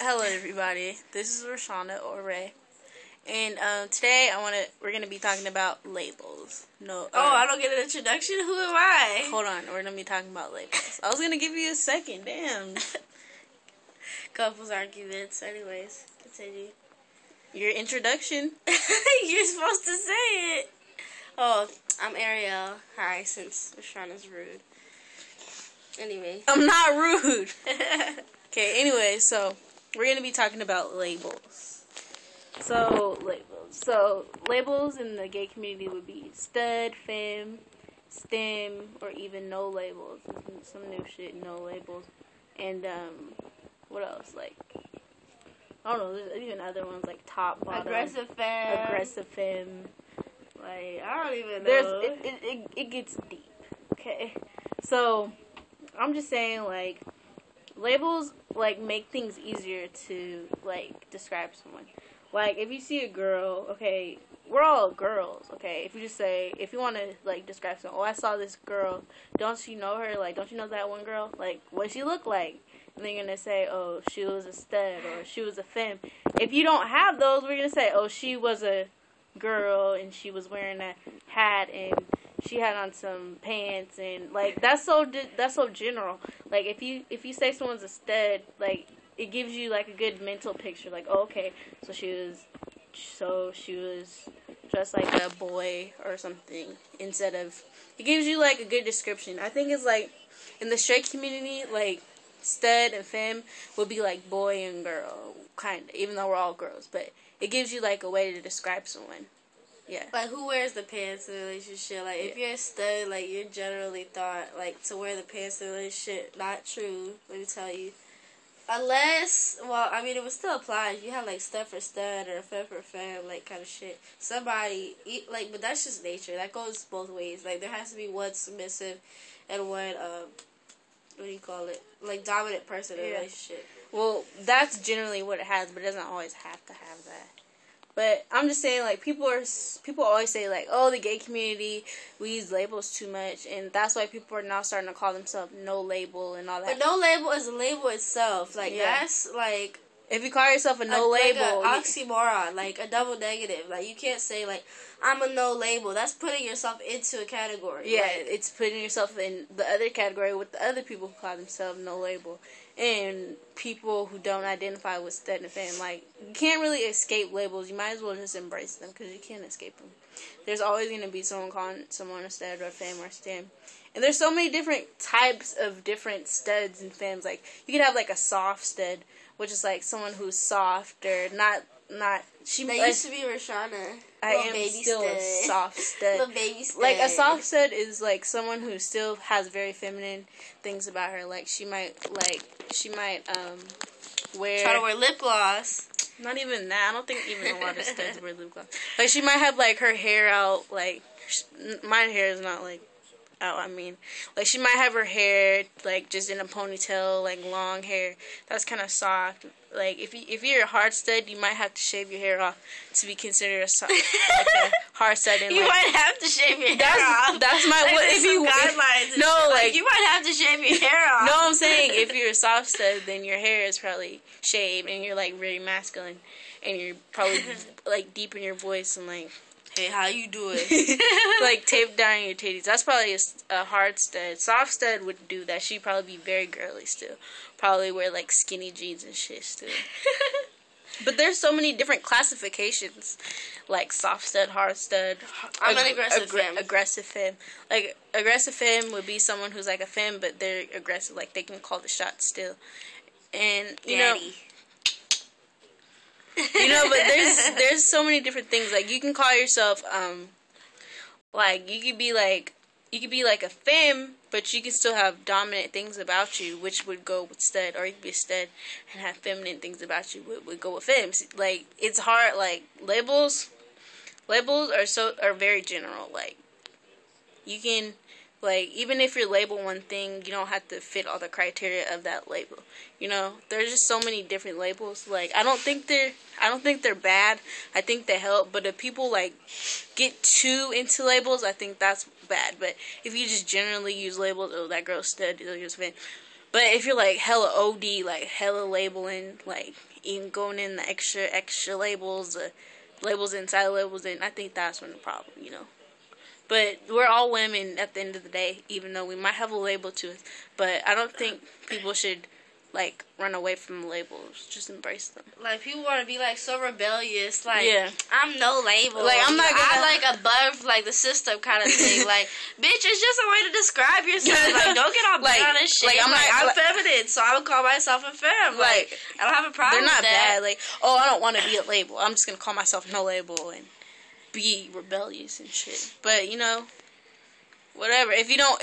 Hello, everybody. This is Rashana or Ray, and today we're gonna be talking about labels. No, I don't get an introduction. Who am I? Hold on, we're gonna be talking about labels. I was gonna give you a second. Damn. Couples arguments. Anyways, continue. Your introduction. You're supposed to say it. Oh, I'm Ariel. Hi, since Rashana's rude. Anyway. I'm not rude. Okay, anyway, so we're going to be talking about labels. So, labels in the gay community would be stud, femme, stem, or even no labels. Some new shit, no labels. And, what else? Like, I don't know, there's even other ones like top, bottom. Aggressive femme. Like, I don't even know. It gets deep. Okay. So, I'm just saying, like, labels, like, make things easier to, like, describe someone. Like, if you see a girl, okay, we're all girls, okay? If you just say, if you want to, like, describe someone, oh, I saw this girl, don't you know her? Like, don't you know that one girl? Like, what she look like? And then you're going to say, oh, she was a stud, or she was a femme. If you don't have those, we're going to say, oh, she was a girl, and she was wearing a hat, and she had on some pants, and like that's so general. Like if you say someone's a stud, like it gives you like a good mental picture. Like, oh, okay, so she was dressed like a boy or something. Instead of, it gives you like a good description. I think it's like in the straight community, like stud and femme would be like boy and girl, kind of. Even though we're all girls, but it gives you like a way to describe someone. Yeah. Like, who wears the pants in a relationship? Like, if you're a stud, like, you're generally thought, like, to wear the pants in a relationship. Not true, let me tell you. Unless, well, I mean, it would still apply if you have, like, stud for stud or femme for femme, like, kind of shit. Somebody, like, but that's just nature. That goes both ways. Like, there has to be one submissive and one, what do you call it? Like, dominant person in a relationship. Well, that's generally what it has, but it doesn't always have to have that. But I'm just saying, like, people always say, like, oh, the gay community, we use labels too much, and that's why people are now starting to call themselves no label and all that. But no label is a label itself. Like, that's, like, if you call yourself a no label, like an oxymoron, like a double negative. Like, you can't say, like, I'm a no label. That's putting yourself into a category. Yeah, like, it's putting yourself in the other category with the other people who call themselves no label. And people who don't identify with stud and femme. Like, you can't really escape labels. You might as well just embrace them because you can't escape them. There's always going to be someone calling someone a stud or a femme or a stem. And there's so many different types of different studs and femmes. Like, you could have, like, a soft stud, which is, like, someone who's soft or not. She used to be Rashana. I am still a soft stud. Little baby stud. Like, a soft stud is, like, someone who still has very feminine things about her. Like, she might wear... Try to wear lip gloss. Not even that. I don't think even a lot of studs wear lip gloss. Like, she might have, like, her hair out, like... My hair is not, like... out, I mean, like, she might have her hair, like, just in a ponytail, like, long hair. That's kind of soft. Like, if you're a hard stud, you might have to shave your hair off to be considered like a hard stud. And, you might have to shave your hair off. That's my, like, if you, guidelines. No, like, you might have to shave your hair off. No, I'm saying, if you're a soft stud, then your hair is probably shaved, and you're, like, very masculine, and you're probably, like, deep in your voice, and, like, hey, how you doing? Like, tape down your titties. That's probably a hard stud. Soft stud would do that. She'd probably be very girly still. Probably wear, like, skinny jeans and shit still. But there's so many different classifications. Like, soft stud, hard stud. I'm an aggressive femme. Aggressive femme. Like, aggressive femme would be someone who's, like, a femme, but they're aggressive. Like, they can call the shots still. And, you know... but there's so many different things. Like, you can call yourself, like, you could be like a femme, but you can still have dominant things about you, which would go with stud. Or you could be a stud and have feminine things about you, would go with femmes. Like, it's hard. Like, labels are very general. Like, you can, like, even if you're labeled one thing, you don't have to fit all the criteria of that label. You know, there's just so many different labels. Like, I don't think they're bad. I think they help. But if people, like, get too into labels, I think that's bad. But if you just generally use labels, oh, that girl's stud, you're just fan. But if you're like hella OD, like hella labeling, like even going in the extra labels, labels inside labels, then I think that's when the problem, you know. But we're all women at the end of the day, even though we might have a label to us. But I don't think people should like run away from labels. Just embrace them. Like people want to be like so rebellious. Like Yeah. I'm no label. Like I'm not gonna. I'm like above like the system kind of thing. Like bitch, it's just a way to describe yourself. Like don't get all Like- bad on this shit. like, I'm I'm not- feminine, so I would call myself a femme. Like I don't have a problem. They're not with that. bad. Like, oh, I don't want to be a label. I'm just gonna call myself no label and be rebellious and shit. But you know, whatever. If you don't,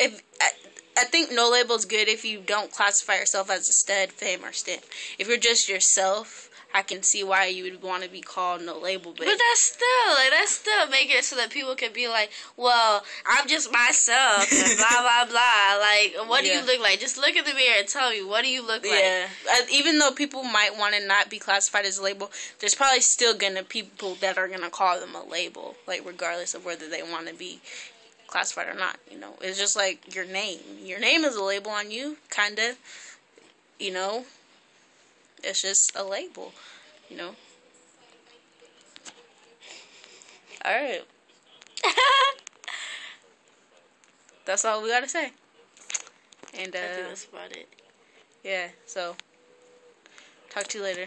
I think no label is good if you don't classify yourself as a stud, femme, or stimp. If you're just yourself, I can see why you would want to be called no label. But that's still making it so that people can be like, well, I'm just myself and blah blah blah. Like, what do you look like? Just look in the mirror and tell me, what do you look like? yeah, even though people might want to not be classified as a label, there's probably still gonna people that are gonna call them a label, like regardless of whether they want to be classified or not. You know, it's just like your name. Your name is a label on you, kinda. You know, it's just a label. You know. All right. That's all we gotta say. And I think that's about it. yeah. So talk to you later.